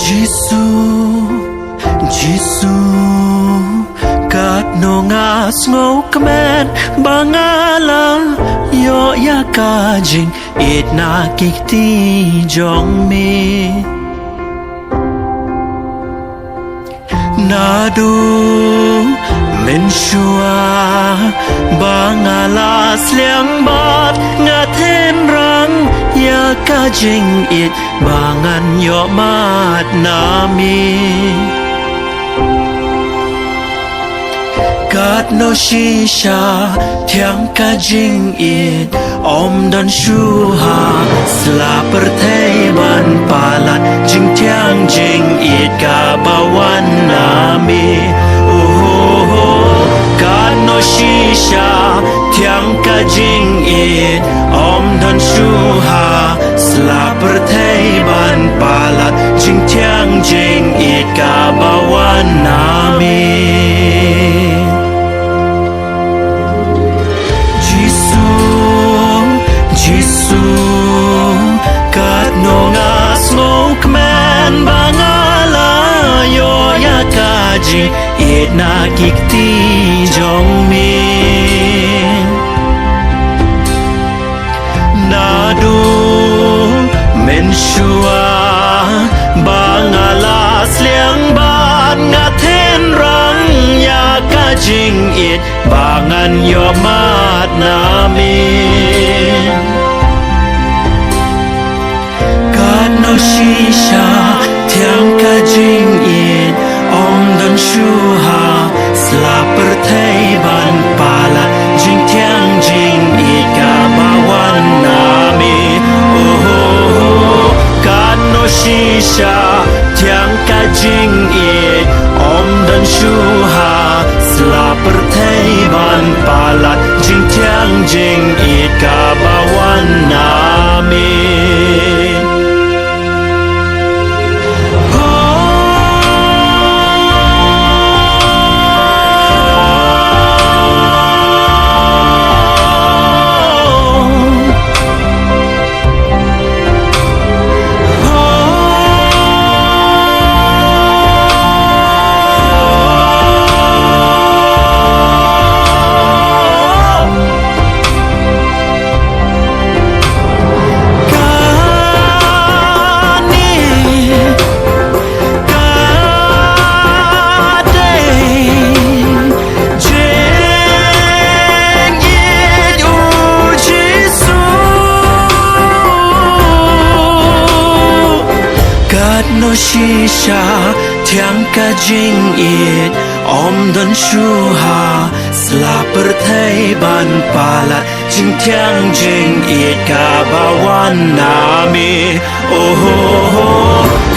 Giêsu, Giêsu, kat no nga ngô kmen bangala yo ya ka jing it na kikti jong me nadu menshua bangala sliang bat nga then rang ya ka jing it bangan yo mat nami Kat no shisha thiang ka jing it om don shu ha sla per thei ban palat jing thiang jing it ka bawan nami Kat no shisha thiang ka jing it om don shu ha sla per thei ban palat jing thiang jing it ka bawan nami Giêsu, kat no nga ngô kmen bangala yo ya ka jing it na kikti jong mi nadu menshua bangala sliang ban nga then rang ya ka jing it bangan yo mat nami no shisha thiang ka jing it om don shu ha sla per thei ban pala jing thiang jing it ka bawan nami kan no shisha thiang ka jing it om don shu ha sla per thei ban pala jing thiang jing it ka bawan nami no shisha thiang ka jing it om don shu ha sla per thei ban pala jing thiang jing it ka bawan nami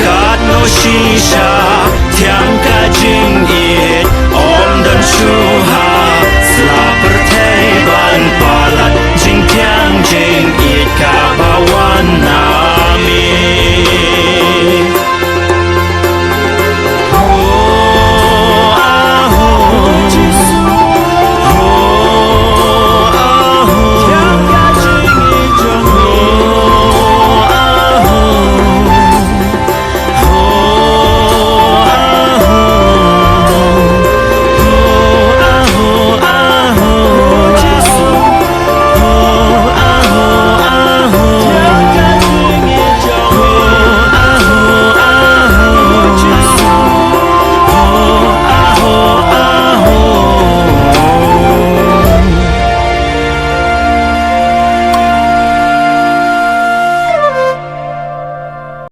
kat no shisha